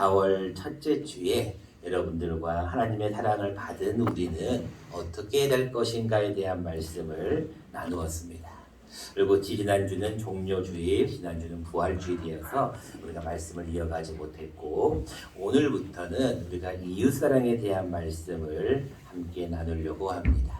4월 첫째 주에 여러분들과 하나님의 사랑을 받은 우리는 어떻게 될 것인가에 대한 말씀을 나누었습니다. 그리고 지난주는 종료주일, 지난주는 부활주일이어서 우리가 말씀을 이어가지 못했고, 오늘부터는 우리가 이웃사랑에 대한 말씀을 함께 나누려고 합니다.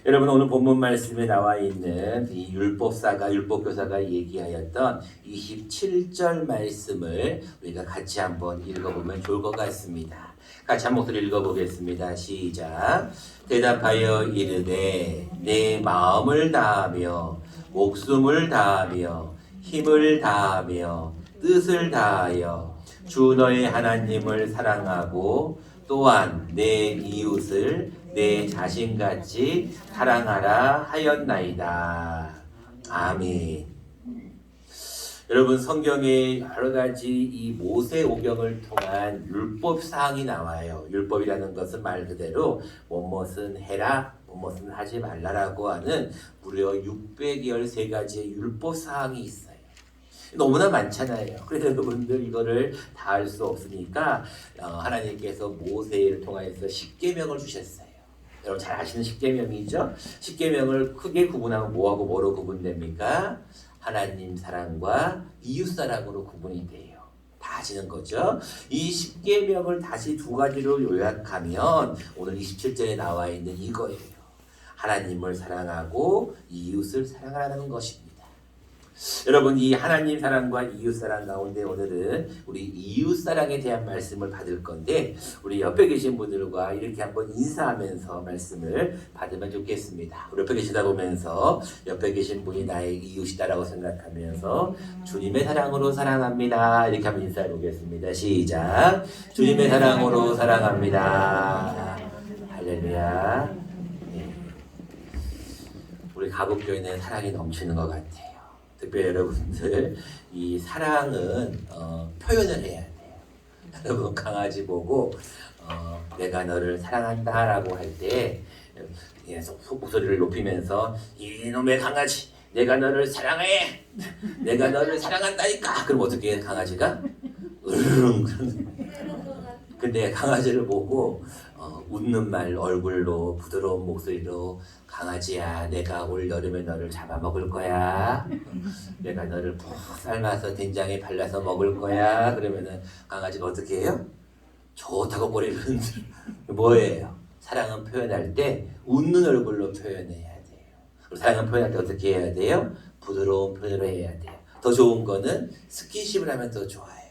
여러분, 오늘 본문 말씀에 나와 있는 이 율법교사가 얘기하였던 27절 말씀을 우리가 같이 한번 읽어보면 좋을 것 같습니다. 같이 한 목소리 읽어보겠습니다. 시작. 대답하여 이르되 내 마음을 다하며 목숨을 다하며 힘을 다하며 뜻을 다하여 주 너의 하나님을 사랑하고 또한 내 이웃을 내 자신같이 사랑하라 하였나이다. 아멘. 여러분, 성경에 여러 가지 이 모세오경을 통한 율법 사항이 나와요. 율법이라는 것은 말 그대로 무엇은 해라, 무엇은 하지 말라라고 하는 무려 613가지의 율법 사항이 있어요. 너무나 많잖아요. 그래서 여러분들 이거를 다 할 수 없으니까 하나님께서 모세를 통해서 십계명을 주셨어요. 여러분 잘 아시는 십계명이죠? 십계명을 크게 구분하면 뭐하고 뭐로 구분됩니까? 하나님 사랑과 이웃 사랑으로 구분이 돼요. 다 아시는 거죠? 이 십계명을 다시 두 가지로 요약하면 오늘 27절에 나와 있는 이거예요. 하나님을 사랑하고 이웃을 사랑하라는 것입니다. 여러분, 이 하나님 사랑과 이웃 사랑 가운데 오늘은 우리 이웃 사랑에 대한 말씀을 받을 건데, 우리 옆에 계신 분들과 이렇게 한번 인사하면서 말씀을 받으면 좋겠습니다. 우리 옆에 계시다 보면서 옆에 계신 분이 나의 이웃이다라고 생각하면서 주님의 사랑으로 사랑합니다. 이렇게 한번 인사해 보겠습니다. 시작. 주님의 사랑으로 사랑합니다. 할렐루야. 네. 우리 가복교회는 사랑이 넘치는 것 같아요. 특별히 여러분들 이 사랑은 표현을 해야 돼요. 여러분 강아지 보고 내가 너를 사랑한다 라고 할 때 목소리를 높이면서 이놈의 강아지 내가 너를 사랑해, 내가 너를 사랑한다니까. 그럼 어떻게 해 강아지가? 으르릉. 근데 강아지를 보고 웃는 말, 얼굴로 부드러운 목소리로 강아지야, 내가 올 여름에 너를 잡아먹을 거야. 내가 너를 푹 삶아서 된장에 발라서 먹을 거야. 그러면은 강아지가 어떻게 해요? 좋다고 꼬리를 흔들어. 뭐예요? 사랑은 표현할 때 웃는 얼굴로 표현해야 돼요. 그리고 사랑은 표현할 때 어떻게 해야 돼요? 부드러운 표현으로 해야 돼요. 더 좋은 거는 스킨십을 하면 더 좋아요.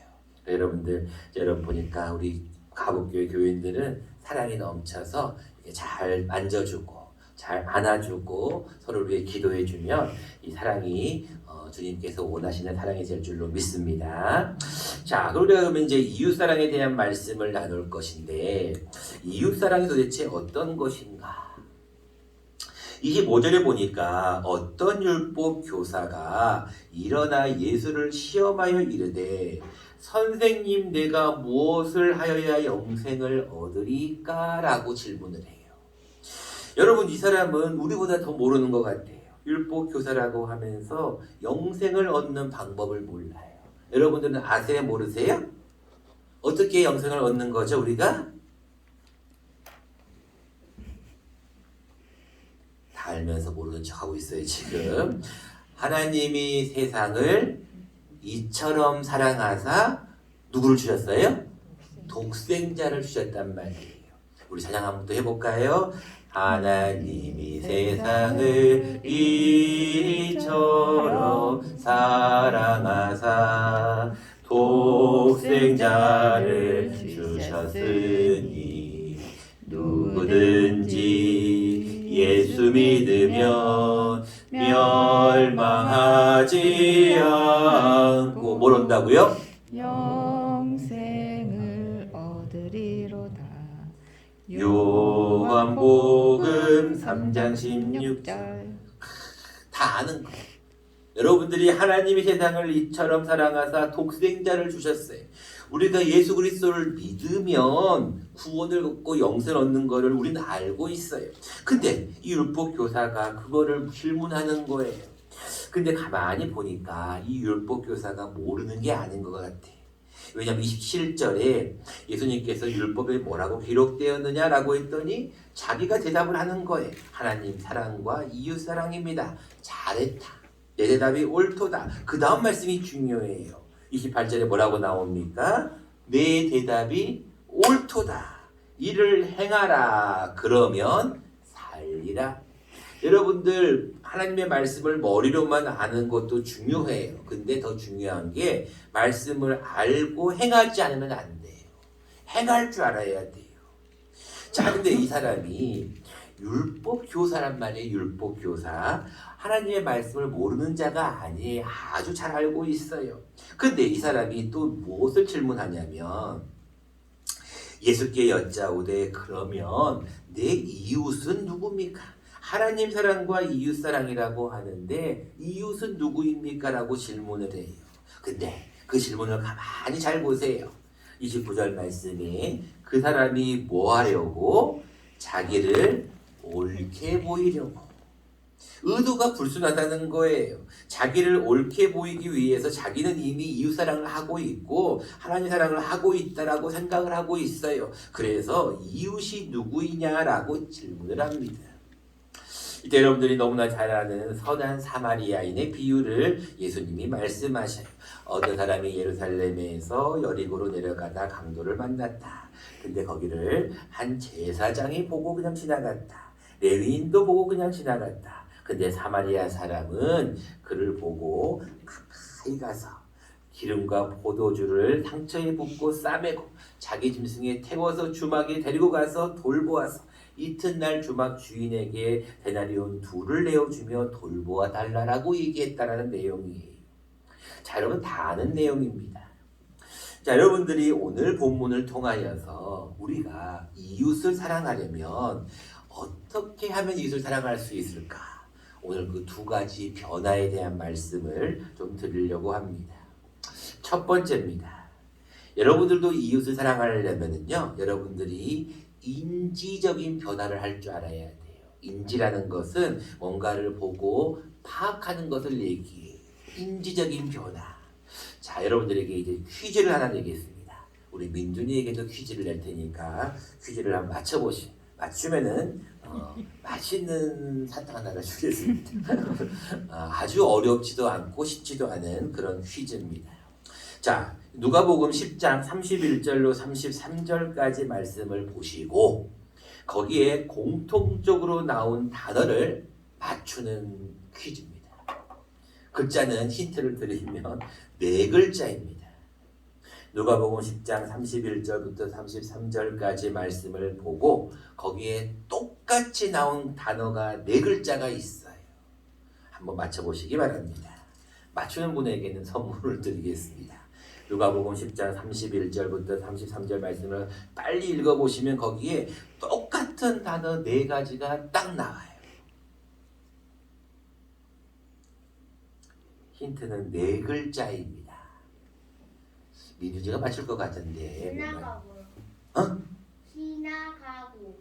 여러분들, 여러분 보니까 우리 가복교회 교인들은 사랑이 넘쳐서 잘 만져주고 잘 안아주고 서로를 위해 기도해주면 이 사랑이 주님께서 원하시는 사랑이 될 줄로 믿습니다. 자, 그러면 이제 이웃사랑에 대한 말씀을 나눌 것인데, 이웃사랑이 도대체 어떤 것인가? 25절에 보니까 어떤 율법 교사가 일어나 예수를 시험하여 이르되 선생님, 내가 무엇을 하여야 영생을 얻으리까? 라고 질문을 해요. 여러분, 이 사람은 우리보다 더 모르는 것 같아요. 율법 교사라고 하면서 영생을 얻는 방법을 몰라요. 여러분들은 아세요? 모르세요? 어떻게 영생을 얻는 거죠, 우리가? 다 알면서 모르는 척하고 있어요, 지금. 하나님이 세상을 이처럼 사랑하사 누구를 주셨어요? 독생자를 주셨단 말이에요. 우리 찬양 한번 또 해볼까요? 하나님이 세상을 이처럼 사랑하사 독생자를 주셨으니 누구든지 예수 믿으면 멸망하지 않고 뭘 얻는다고요? 영생을 얻으리로다. 요한복음 3장 16절. 다 아는 거예요. 여러분들이 하나님이 세상을 이처럼 사랑하사 독생자를 주셨어요. 우리가 예수 그리스도를 믿으면 구원을 얻고 영생을 얻는 것을 우리는 알고 있어요. 근데 이 율법 교사가 그거를 질문하는 거예요. 근데 가만히 보니까 이 율법 교사가 모르는 게 아닌 것 같아. 왜냐하면 27절에 예수님께서 율법에 뭐라고 기록되었느냐라고 했더니 자기가 대답을 하는 거예요. 하나님 사랑과 이웃 사랑입니다. 잘했다. 내 대답이 옳도다. 그 다음 말씀이 중요해요. 28절에 뭐라고 나옵니까? 내 대답이 옳도다. 이를 행하라. 그러면 살리라. 여러분들 하나님의 말씀을 머리로만 아는 것도 중요해요. 근데 더 중요한 게 말씀을 알고 행하지 않으면 안 돼요. 행할 줄 알아야 돼요. 자, 근데 이 사람이 율법 교사란 말이에요. 율법 교사. 하나님의 말씀을 모르는 자가 아니에요. 아주 잘 알고 있어요. 근데 이 사람이 또 무엇을 질문하냐면 예수께 여짜오되 그러면 내 이웃은 누굽니까? 하나님 사랑과 이웃 사랑이라고 하는데 이웃은 누구입니까? 라고 질문을 해요. 근데 그 질문을 가만히 잘 보세요. 29절 말씀에 그 사람이 뭐 하려고? 자기를 옳게 보이려고. 의도가 불순하다는 거예요. 자기를 옳게 보이기 위해서 자기는 이미 이웃 사랑을 하고 있고 하나님 사랑을 하고 있다라고 생각을 하고 있어요. 그래서 이웃이 누구이냐라고 질문을 합니다. 이때 여러분들이 너무나 잘 아는 선한 사마리아인의 비유를 예수님이 말씀하셔요. 어떤 사람이 예루살렘에서 여리고로 내려가다 강도를 만났다. 근데 거기를 한 제사장이 보고 그냥 지나갔다. 레위인도 보고 그냥 지나갔다. 근데 사마리아 사람은 그를 보고 가까이 가서 기름과 포도주를 상처에 붓고 싸매고 자기 짐승에 태워서 주막에 데리고 가서 돌보아서 이튿날 주막 주인에게 데나리온 2를 내어주며 돌보아 달라라고 얘기했다라는 내용이에요. 자, 여러분 다 아는 내용입니다. 자, 여러분들이 오늘 본문을 통하여서 우리가 이웃을 사랑하려면 어떻게 하면 이웃을 사랑할 수 있을까? 오늘 그 2가지 변화에 대한 말씀을 좀 드리려고 합니다. 첫 번째입니다. 여러분들도 이웃을 사랑하려면요, 여러분들이 인지적인 변화를 할 줄 알아야 돼요. 인지라는 것은 뭔가를 보고 파악하는 것을 얘기해요. 인지적인 변화. 자, 여러분들에게 이제 퀴즈를 하나 내겠습니다. 우리 민준이에게도 퀴즈를 낼 테니까 퀴즈를 한번 맞추면은 맛있는 사탕 하나를 주겠습니다. 아주 어렵지도 않고 쉽지도 않은 그런 퀴즈입니다. 자, 누가복음 10장 31절로 33절까지 말씀을 보시고 거기에 공통적으로 나온 단어를 맞추는 퀴즈입니다. 글자는 힌트를 드리면 4글자입니다. 누가복음 10장 31절부터 33절까지 말씀을 보고 거기에 똑같이 나온 단어가 4글자가 있어요. 한번 맞춰보시기 바랍니다. 맞추는 분에게는 선물을 드리겠습니다. 누가복음 10장 31절부터 33절 말씀을 빨리 읽어보시면 거기에 똑같은 단어 4가지가 딱 나와요. 힌트는 4글자입니다. 민주지가 맞출 것 같은데. 지나가고요. 어?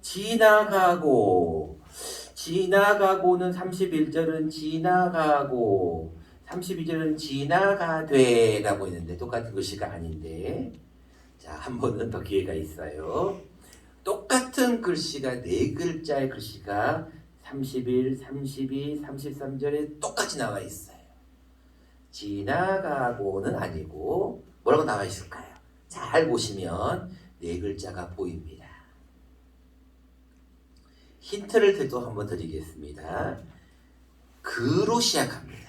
지나가고. 지나가고는 31절은 지나가고 32절은 지나가되 라고 있는데 똑같은 글씨가 아닌데, 자, 한 번은 더 기회가 있어요. 똑같은 글씨가 4글자의 글씨가 31, 32, 33절에 똑같이 나와 있어요. 지나가고는 아니고 뭐라고 나와 있을까요? 잘 보시면 4글자가 보입니다. 힌트를 또 한번 드리겠습니다. 그로 시작합니다.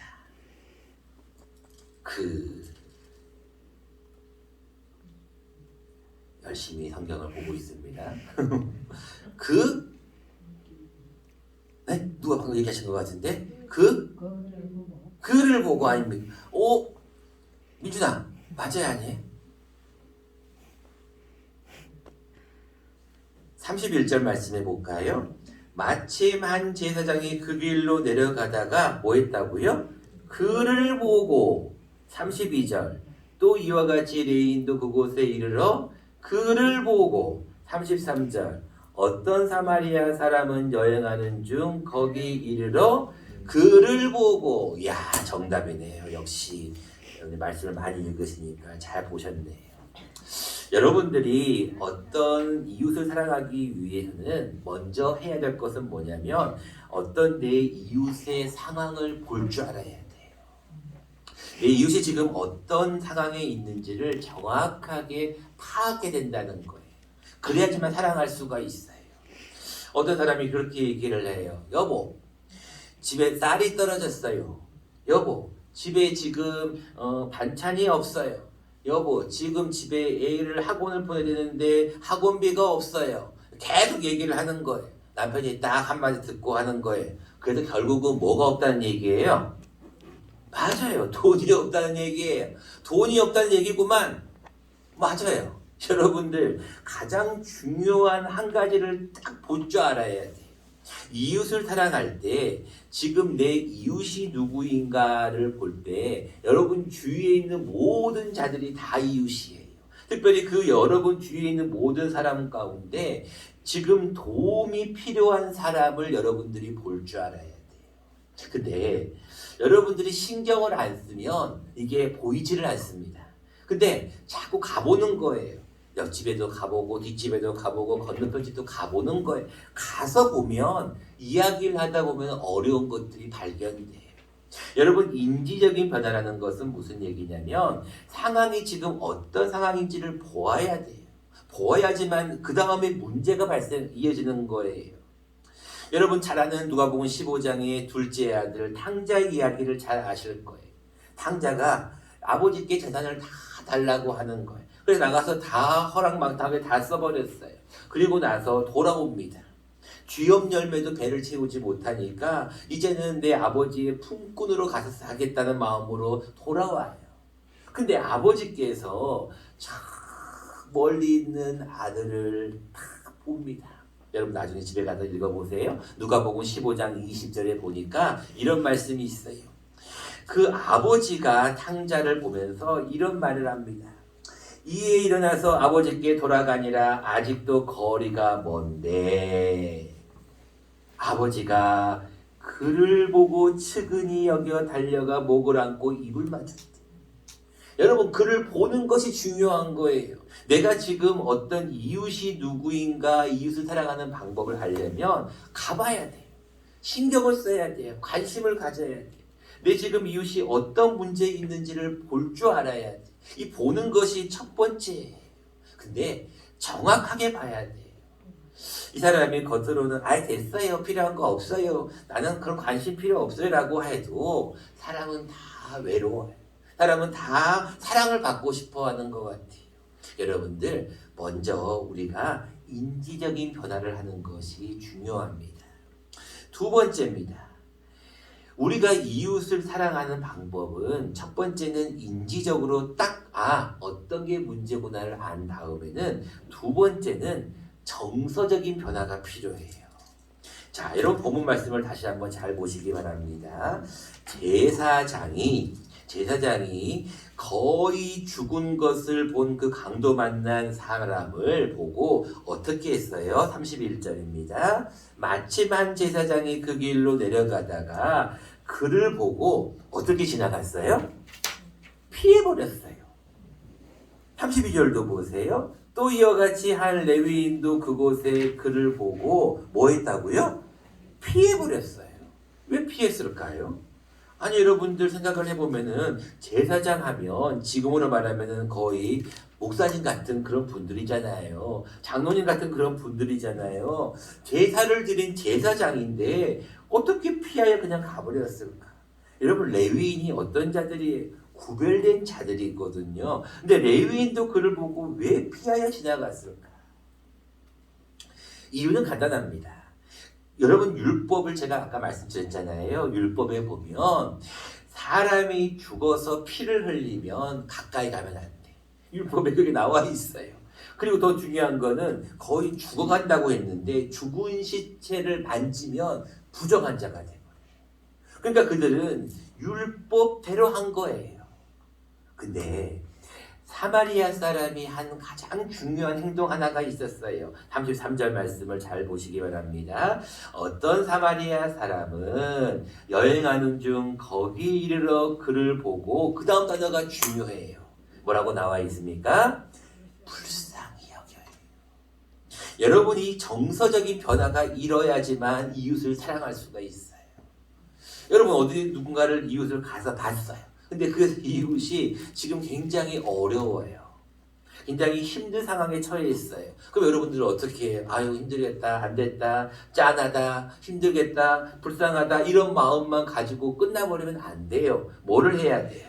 열심히 성경을 보고 있습니다. 네? 누가 방금 얘기하신 것 같은데? 그를 보고 아닙니까? 오, 민준아, 맞아요, 아니에요? 31절 말씀해 볼까요? 마침 한 제사장이 그 길로 내려가다가 뭐 했다고요? 그를 보고. 32절 또 이와 같이 레인도 그곳에 이르러 그를 보고. 33절 어떤 사마리아 사람은 여행하는 중 거기 이르러 그를 보고. 야, 정답이네요. 역시 말씀을 많이 읽으시니까 잘 보셨네요. 여러분들이 어떤 이웃을 사랑하기 위해서는 먼저 해야 될 것은 뭐냐면 어떤 내 이웃의 상황을 볼 줄 알아야 돼요. 내 이웃이 지금 어떤 상황에 있는지를 정확하게 파악해야 된다는 거예요. 그래야지만 사랑할 수가 있어요. 어떤 사람이 그렇게 얘기를 해요. 여보, 집에 쌀이 떨어졌어요. 여보, 집에 지금 반찬이 없어요. 여보, 지금 집에 애를 학원을 보내야 되는데 학원비가 없어요. 계속 얘기를 하는 거예요. 남편이 딱 한마디 듣고 하는 거예요. 그래서 결국은 뭐가 없다는 얘기예요? 맞아요. 돈이 없다는 얘기예요. 돈이 없다는 얘기구만. 맞아요. 여러분들 가장 중요한 한 가지를 딱 볼 줄 알아야 돼요. 이웃을 사랑할 때 지금 내 이웃이 누구인가를 볼 때 여러분 주위에 있는 모든 자들이 다 이웃이에요. 특별히 그 여러분 주위에 있는 모든 사람 가운데 지금 도움이 필요한 사람을 여러분들이 볼 줄 알아야 돼요. 근데 여러분들이 신경을 안 쓰면 이게 보이지를 않습니다. 근데 자꾸 가보는 거예요. 옆집에도 가보고 뒷집에도 가보고 건너편 집도 가보는 거예요. 가서 보면 이야기를 하다 보면 어려운 것들이 발견돼요. 여러분 인지적인 변화라는 것은 무슨 얘기냐면 상황이 지금 어떤 상황인지를 보아야 돼요. 보아야지만 그 다음에 문제가 이어지는 거예요. 여러분 잘 아는 누가복음 15장의 둘째 아들 탕자의 이야기를 잘 아실 거예요. 탕자가 아버지께 재산을 다 달라고 하는 거예요. 그래서 나가서 다 허락망탁하게 다 써버렸어요. 그리고 나서 돌아옵니다. 쥐업 열매도 배를 채우지 못하니까 이제는 내 아버지의 품꾼으로 가서 살겠다는 마음으로 돌아와요. 근데 아버지께서 저 멀리 있는 아들을 딱 봅니다. 여러분 나중에 집에 가서 읽어보세요. 누가복음 15장 20절에 보니까 이런 말씀이 있어요. 그 아버지가 탕자를 보면서 이런 말을 합니다. 이에 일어나서 아버지께 돌아가니라. 아직도 거리가 먼데 아버지가 그를 보고 측은히 여겨 달려가 목을 안고 입을 맞췄대. 여러분 그를 보는 것이 중요한 거예요. 내가 지금 어떤 이웃이 누구인가 이웃을 사랑하는 방법을 하려면 가봐야 돼요. 신경을 써야 돼요. 관심을 가져야 돼요. 내 지금 이웃이 어떤 문제에 있는지를 볼 줄 알아야 돼. 이 보는 것이 첫 번째예요. 근데 정확하게 봐야 돼요. 이 사람이 겉으로는 아이 됐어요. 필요한 거 없어요. 나는 그런 관심 필요 없어요. 라고 해도 사람은 다 외로워요. 사람은 다 사랑을 받고 싶어 하는 것 같아요. 여러분들 먼저 우리가 인지적인 변화를 하는 것이 중요합니다. 두 번째입니다. 우리가 이웃을 사랑하는 방법은 첫 번째는 인지적으로 딱 어떤 게 문제구나를 안 다음에는 두 번째는 정서적인 변화가 필요해요. 자, 여러분 본문 말씀을 다시 한번 잘 보시기 바랍니다. 제사장이 거의 죽은 것을 본 그 강도 만난 사람을 보고 어떻게 했어요? 31절입니다. 마침 한 제사장이 그 길로 내려가다가 그를 보고 어떻게 지나갔어요? 피해버렸어요. 32절도 보세요. 또 이와 같이 한 레위인도 그곳에 그를 보고 뭐 했다고요? 피해버렸어요. 왜 피했을까요? 아니 여러분들 생각을 해보면은 제사장 하면 지금으로 말하면은 거의 목사님 같은 그런 분들이잖아요. 장로님 같은 그런 분들이잖아요. 제사를 드린 제사장인데 어떻게 피하여 그냥 가버렸을까? 여러분 레위인이 어떤 자들이 구별된 자들이 있거든요. 근데 레위인도 그를 보고 왜 피하여 지나갔을까? 이유는 간단합니다. 여러분 율법을 제가 아까 말씀드렸잖아요. 율법에 보면 사람이 죽어서 피를 흘리면 가까이 가면 안 돼. 율법에 그게 나와 있어요. 그리고 더 중요한 거는 거의 죽어간다고 했는데 죽은 시체를 만지면 부정한 자가 돼버려요. 그러니까 그들은 율법대로 한 거예요. 근데 사마리아 사람이 한 가장 중요한 행동 하나가 있었어요. 33절 말씀을 잘 보시기 바랍니다. 어떤 사마리아 사람은 여행하는 중 거기 이르러 그를 보고 그 다음 단어가 중요해요. 뭐라고 나와 있습니까? 불쌍히 여러분이 정서적인 변화가 일어야지만 이웃을 사랑할 수가 있어요. 여러분 어디 누군가를 이웃을 가서 봤어요. 근데 그 이웃이 지금 굉장히 어려워요. 굉장히 힘든 상황에 처해 있어요. 그럼 여러분들은 어떻게 해요? 아유 힘들겠다, 안 됐다, 짠하다, 힘들겠다, 불쌍하다 이런 마음만 가지고 끝나버리면 안 돼요. 뭐를 해야 돼요?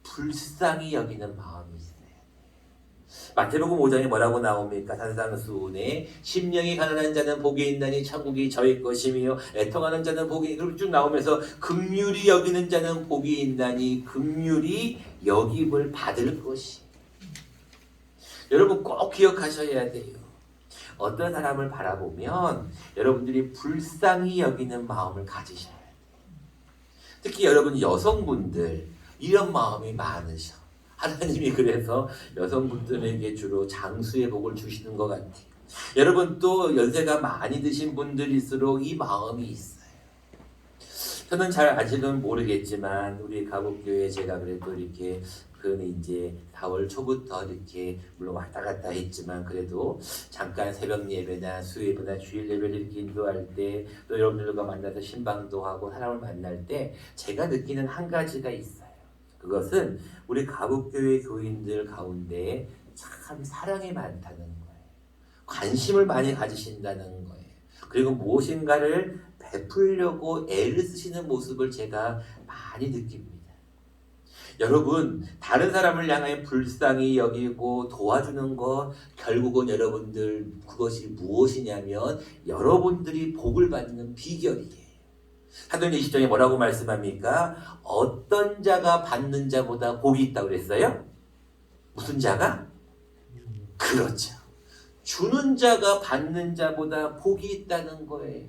불쌍히 여기는 마음이 있어요. 마태복음 5장에 뭐라고 나옵니까? 산상수훈에 심령이 가난한 자는 복이 있나니 천국이 저희 것이며 애통하는 자는 복이 그렇게 쭉 나오면서 긍휼히 여기는 자는 복이 있나니 긍휼히 여김을 받을 것이. 여러분 꼭 기억하셔야 돼요. 어떤 사람을 바라보면 여러분들이 불쌍히 여기는 마음을 가지셔야 돼요. 특히 여러분 여성분들 이런 마음이 많으셔. 하나님이 그래서 여성분들에게 주로 장수의 복을 주시는 것 같아요. 여러분 또 연세가 많이 드신 분들일수록 이 마음이 있어요. 저는 잘 아직은 모르겠지만 우리 가복교회 제가 그래도 이렇게 이제 4월 초부터 이렇게 물론 왔다 갔다 했지만 그래도 잠깐 새벽 예배나 수요예배나 주일 예배를 이렇게 인도할 때 또 여러분들과 만나서 신방도 하고 사람을 만날 때 제가 느끼는 한 가지가 있어요. 그것은 우리 가복교회 교인들 가운데 참 사랑이 많다는 거예요. 관심을 많이 가지신다는 거예요. 그리고 무엇인가를 베풀려고 애를 쓰시는 모습을 제가 많이 느낍니다. 여러분 다른 사람을 향해 불쌍히 여기고 도와주는 것 결국은 여러분들 그것이 무엇이냐면 여러분들이 복을 받는 비결이에요. 사도행 20장에 뭐라고 말씀합니까? 어떤 자가 받는 자보다 복이 있다고 그랬어요? 무슨 자가? 그렇죠. 주는 자가 받는 자보다 복이 있다는 거예요.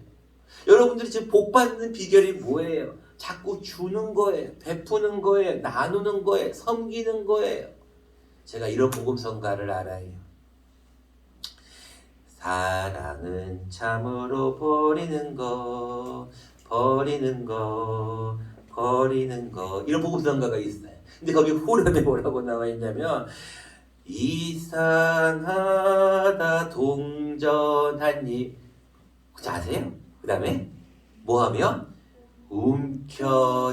여러분들이 지금 복 받는 비결이 뭐예요? 자꾸 주는 거예요. 베푸는 거예요. 나누는 거예요. 섬기는 거예요. 제가 이런 복음성가를 알아요. 사랑은 참으로 버리는 거 이런 복음성가가 있어요. 근데 거기 후렴에 뭐라고 나와 있냐면 이상하다 동전하니 아세요? 그 다음에 뭐하면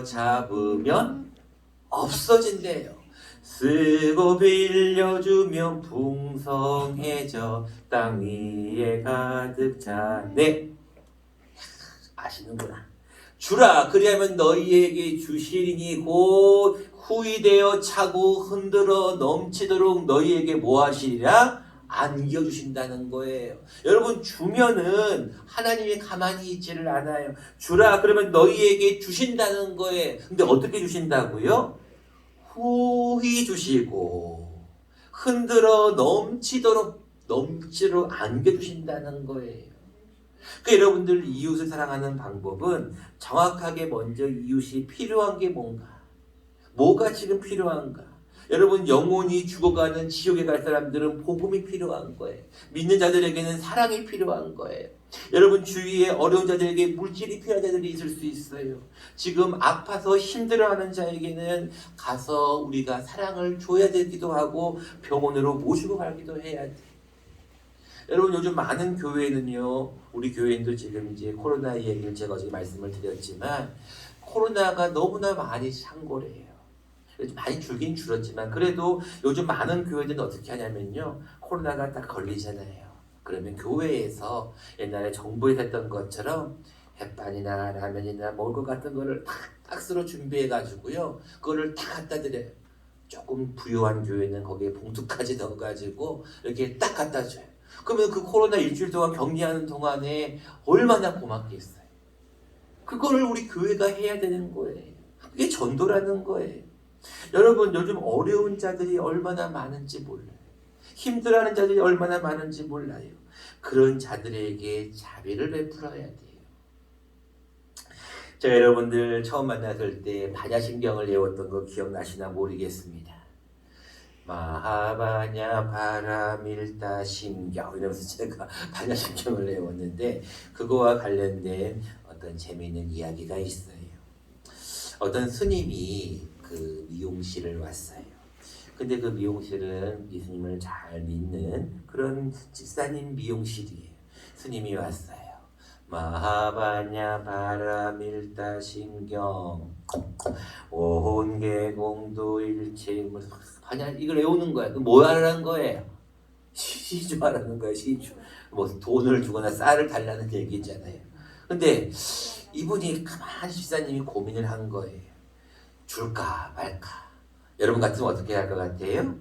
움켜잡으면 없어진대요. 쓰고 빌려주면 풍성해져 땅 위에 가득 차네. 아시는구나. 주라 그리하면 너희에게 주시리니 곧 후이되어 차고 흔들어 넘치도록 너희에게 뭐 하시리라? 안겨주신다는 거예요. 여러분 주면은 하나님이 가만히 있지를 않아요. 주라 그러면 너희에게 주신다는 거예요. 근데 어떻게 주신다고요? 후히 주시고 흔들어 넘치도록 안겨주신다는 거예요. 그 여러분들 이웃을 사랑하는 방법은 정확하게 먼저 이웃이 필요한 게 뭐가 지금 필요한가? 여러분 영혼이 죽어가는 지옥에 갈 사람들은 복음이 필요한 거예요. 믿는 자들에게는 사랑이 필요한 거예요. 여러분 주위에 어려운 자들에게 물질이 필요한 자들이 있을 수 있어요. 지금 아파서 힘들어하는 자에게는 가서 우리가 사랑을 줘야 되기도 하고 병원으로 모시고 가기도 해야 돼. 여러분 요즘 많은 교회는요, 우리 교회인도 지금 이제 코로나 얘기를 제가 어제 말씀을 드렸지만 코로나가 너무나 많이 창궐해요. 많이 줄긴 줄었지만 그래도 요즘 많은 교회들은 어떻게 하냐면요, 코로나가 딱 걸리잖아요. 그러면 교회에서 옛날에 정부에서 했던 것처럼 햇반이나 라면이나 먹을 것 같은 거를 딱 박스로 준비해 가지고요, 그거를 다 갖다 드려요. 조금 부유한 교회는 거기에 봉투까지 넣어가지고 이렇게 딱 갖다 줘요. 그러면 그 코로나 일주일 동안 격리하는 동안에 얼마나 고맙겠어요. 그거를 우리 교회가 해야 되는 거예요. 그게 전도라는 거예요. 여러분 요즘 어려운 자들이 얼마나 많은지 몰라요. 힘들어하는 자들이 얼마나 많은지 몰라요. 그런 자들에게 자비를 베풀어야 돼요. 제가 여러분들 처음 만났을 때 반야신경을 외웠던 거 기억나시나 모르겠습니다. 마하바냐 바라밀다 신경 이러면서 제가 반야신경을 외웠는데 그거와 관련된 어떤 재미있는 이야기가 있어요. 어떤 스님이 그 미용실을 왔어요. 근데 그 미용실은 예수님을 잘 믿는 그런 집사님 미용실이에요. 스님이 왔어요. 마하바냐 바라밀다신경 오혼계공도일체 하냐 이걸 외우는 거야. 뭐 하라는 거예요? 시주 하라는 거야. 시주. 뭐 돈을 주거나 쌀을 달라는 얘기잖아요. 근데 이분이 가만히 집사님이 고민을 한 거예요. 줄까 말까. 여러분 같으면 어떻게 할 것 같아요?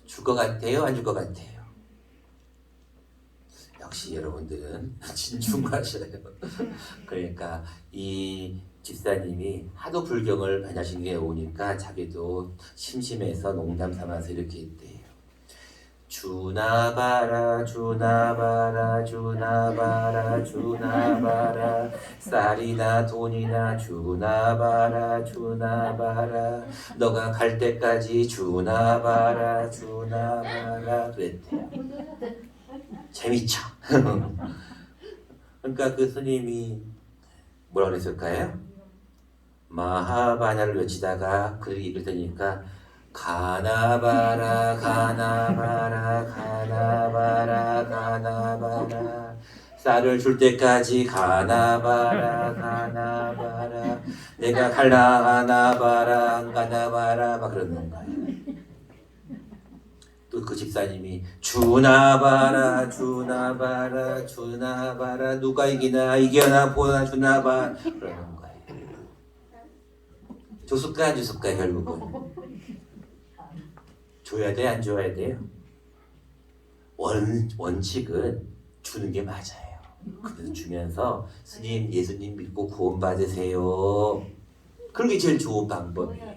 줄 것 같아요? 안 줄 것 같아요? 역시 여러분들은 진중하셔요. 그러니까 이 집사님이 하도 불경을 반야신경에 오니까 자기도 심심해서 농담 삼아서 이렇게 했대요. 주나바라 주나바라 주나바라 주나바라 쌀이나 돈이나 주나바라 주나바라 너가 갈 때까지 주나바라 주나바라 그랬대요. 재밌죠? 그러니까 그 스님이 뭐라 그랬을까요? 마하바냐를 외치다가 그 읽으니까 가나바라 가나바라 가나바라 가나바라 쌀을 줄 때까지 가나바라 가나바라 내가 갈라가나바라 안 가나바라 막 그러는 거예요. 또 그 집사님이 주나바라 주나바라 주나바라 누가 이기나 이겨나 보나 주나바 그러는 거예요. 줬을까 안 줬을까 결국은 줘야 돼 안 줘야 돼요? 원칙은 주는 게 맞아요. 그래서 주면서 스님 예수님 믿고 구원 받으세요. 그런 게 제일 좋은 방법이에요.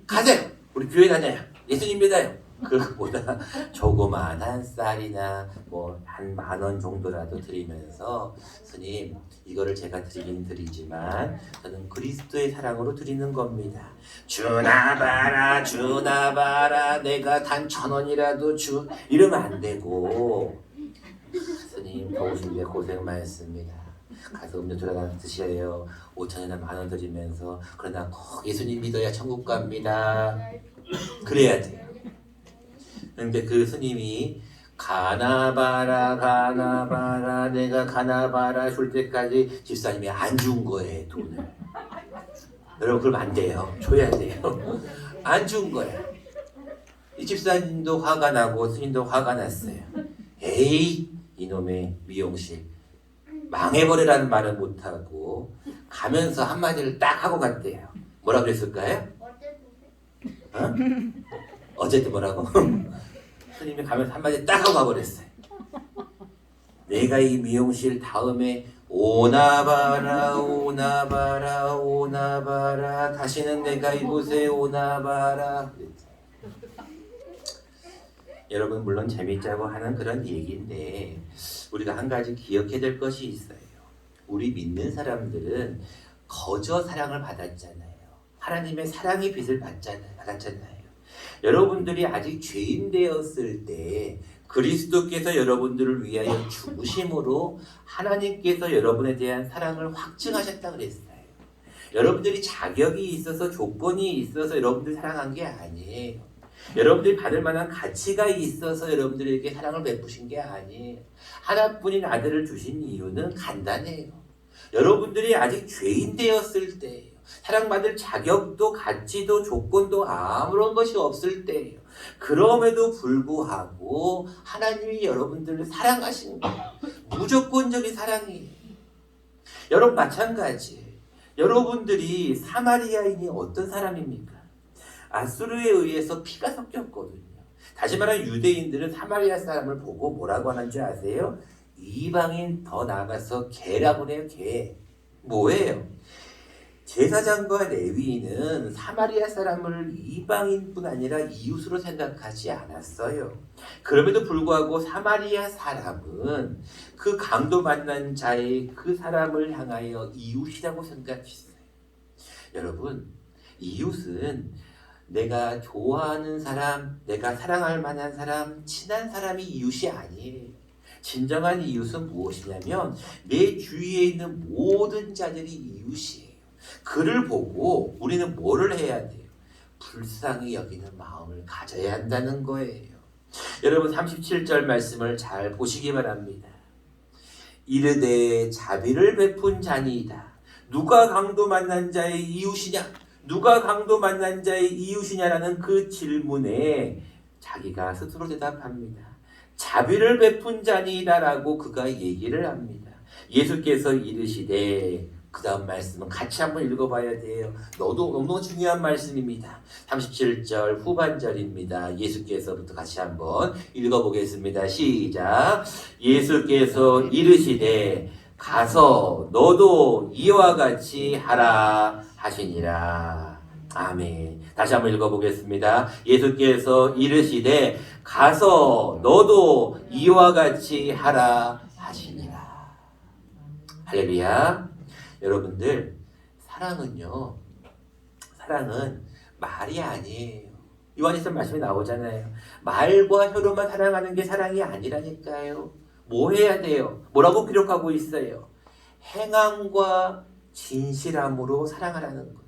가세요. 우리 교회 다녀요. 예수님 믿어요. 그것보다 조그마한 쌀이나 뭐 한 10,000원 정도라도 드리면서 스님 이거를 제가 드리긴 드리지만 저는 그리스도의 사랑으로 드리는 겁니다. 주나바라 주나바라 내가 단 1,000원이라도 주 이러면 안 되고 스님 더우신데 고생 많습니다. 가서 음료수 하나 드셔요. 5,000원이나 10,000원 드리면서 그러나 꼭 예수님 믿어야 천국 갑니다. 그래야 돼요. 근데 그 스님이 가나바라 가나바라 내가 가나바라 줄 때까지 집사님이 안 준 거예요. 돈을. 여러분 그러면 안 돼요. 줘야 돼요. 안 준 거야. 이 집사님도 화가 나고 스님도 화가 났어요. 에이 이놈의 미용실 망해버리라는 말은 못하고 가면서 한마디를 딱 하고 갔대요. 뭐라 그랬을까요? 어? 어쨌든 뭐라고? 스님이 가면서 한마디 딱 하고 가버렸어요. 내가 이 미용실 다음에 오나바라 오나바라 오나바라 다시는 내가 이곳에 오나바라 여러분 물론 재밌자고 하는 그런 얘기인데 우리가 한 가지 기억해야 될 것이 있어요. 우리 믿는 사람들은 거저 사랑을 받았잖아요. 하나님의 사랑의 빛을 받았잖아요. 여러분들이 아직 죄인 되었을 때 그리스도께서 여러분들을 위하여 죽으심으로 하나님께서 여러분에 대한 사랑을 확증하셨다 그랬어요. 여러분들이 자격이 있어서 조건이 있어서 여러분들 사랑한 게 아니에요. 여러분들이 받을 만한 가치가 있어서 여러분들에게 사랑을 베푸신 게 아니에요. 하나뿐인 아들을 주신 이유는 간단해요. 여러분들이 아직 죄인 되었을 때예요. 사랑받을 자격도 가치도 조건도 아무런 것이 없을 때예요. 그럼에도 불구하고 하나님이 여러분들을 사랑하시는 거예요. 무조건적인 사랑이에요. 여러분 마찬가지예요. 여러분들이 사마리아인이 어떤 사람입니까? 아수르에 의해서 피가 섞였거든요. 다시 말하면 유대인들은 사마리아 사람을 보고 뭐라고 하는지 아세요? 이방인 더 나아가서 개라고 해요. 개. 뭐예요? 제사장과 레위인은 사마리아 사람을 이방인뿐 아니라 이웃으로 생각하지 않았어요. 그럼에도 불구하고 사마리아 사람은 그 강도 만난 자의 그 사람을 향하여 이웃이라고 생각했어요. 여러분, 이웃은 내가 좋아하는 사람, 내가 사랑할 만한 사람, 친한 사람이 이웃이 아니에요. 진정한 이웃은 무엇이냐면 내 주위에 있는 모든 자들이 이웃이에요. 그를 보고 우리는 뭐를 해야 돼요? 불쌍히 여기는 마음을 가져야 한다는 거예요. 여러분 37절 말씀을 잘 보시기 바랍니다. 이르되 자비를 베푼 자니이다. 누가 강도 만난 자의 이웃이냐? 누가 강도 만난 자의 이웃이냐라는 그 질문에 자기가 스스로 대답합니다. 자비를 베푼 자니이다라고 그가 얘기를 합니다. 예수께서 이르시되, 그 다음 말씀은 같이 한번 읽어봐야 돼요. 너무 중요한 말씀입니다. 37절 후반절입니다. 예수께서부터 같이 한번 읽어보겠습니다. 시작. 예수께서 이르시되 가서 너도 이와 같이 하라 하시니라. 아멘. 다시 한번 읽어보겠습니다. 예수께서 이르시되 가서 너도 이와 같이 하라 하시니라. 할렐루야. 여러분들, 사랑은 말이 아니에요. 요한일서 말씀이 나오잖아요. 말과 혀로만 사랑하는 게 사랑이 아니라니까요. 뭐 해야 돼요? 뭐라고 기록하고 있어요? 행함과 진실함으로 사랑하라는 거예요.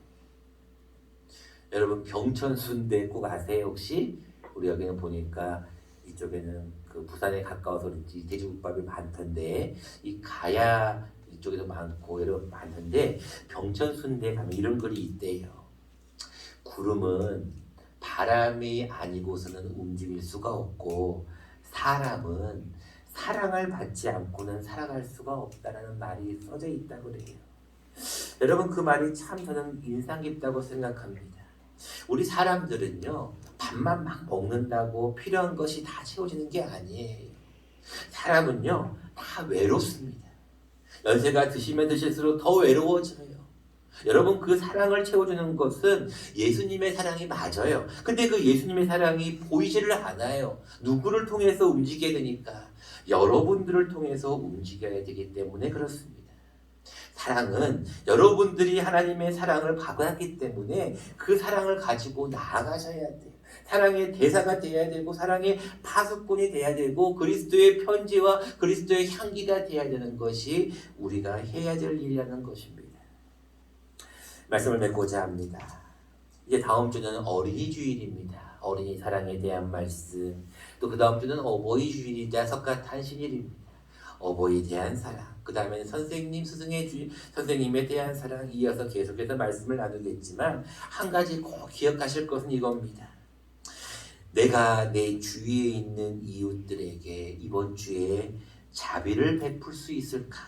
여러분 병천순대 꼭 아세요 혹시? 우리 여기는 보니까 이쪽에는 그 부산에 가까워서 그런지 돼지국밥이 많던데 이 가야 이쪽에도 많고 여러분 많은데 병천순대 가면 이런 글이 있대요. 구름은 바람이 아니고서는 움직일 수가 없고 사람은 사랑을 받지 않고는 살아갈 수가 없다라는 말이 써져 있다고 그래요. 여러분 그 말이 참 저는 인상 깊다고 생각합니다. 우리 사람들은요 밥만 막 먹는다고 필요한 것이 다 채워지는 게 아니에요. 사람은요 다 외롭습니다. 연세가 드시면 드실수록 더 외로워져요. 여러분 그 사랑을 채워주는 것은 예수님의 사랑이 맞아요. 근데 그 예수님의 사랑이 보이지를 않아요. 누구를 통해서 움직여야 되니까 여러분들을 통해서 움직여야 되기 때문에 그렇습니다. 사랑은 여러분들이 하나님의 사랑을 받았기 때문에 그 사랑을 가지고 나아가셔야 돼요. 사랑의 대사가 돼야 되고 사랑의 파수꾼이 돼야 되고 그리스도의 편지와 그리스도의 향기가 돼야 되는 것이 우리가 해야 될 일이라는 것입니다. 말씀을 맺고자 합니다. 이제 다음 주는 어린이 주일입니다. 어린이 사랑에 대한 말씀. 또 그 다음 주는 어버이 주일이자 석가탄신일입니다. 어버이에 대한 사랑. 그 다음에는 선생님, 스승의 주일, 선생님에 대한 사랑. 이어서 계속해서 말씀을 나누겠지만 한 가지 꼭 기억하실 것은 이겁니다. 내가 내 주위에 있는 이웃들에게 이번 주에 자비를 베풀 수 있을까?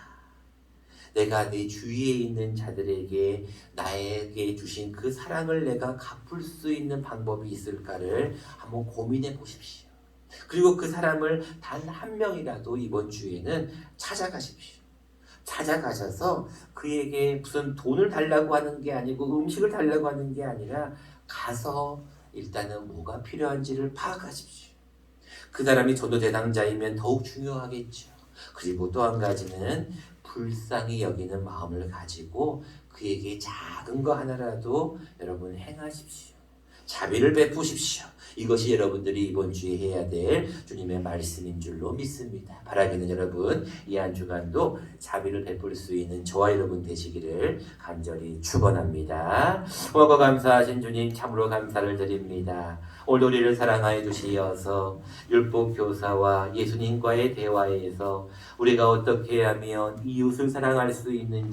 내가 내 주위에 있는 자들에게 나에게 주신 그 사랑을 내가 갚을 수 있는 방법이 있을까를 한번 고민해 보십시오. 그리고 그 사람을 단 한 명이라도 이번 주에는 찾아가십시오. 찾아가셔서 그에게 무슨 돈을 달라고 하는 게 아니고 음식을 달라고 하는 게 아니라 가서 일단은 뭐가 필요한지를 파악하십시오. 그 사람이 전도 대상자이면 더욱 중요하겠죠. 그리고 또 한 가지는 불쌍히 여기는 마음을 가지고 그에게 작은 거 하나라도 여러분 행하십시오. 자비를 베푸십시오. 이것이 여러분들이 이번 주에 해야 될 주님의 말씀인 줄로 믿습니다. 바라기는 여러분 이 한 주간도 자비를 베풀 수 있는 저와 여러분 되시기를 간절히 축원합니다. 고맙고 감사하신 주님 참으로 감사를 드립니다. 오늘 우리를 사랑하여 주시어서 율법 교사와 예수님과의 대화에서 우리가 어떻게 하면 이웃을 사랑할 수 있는지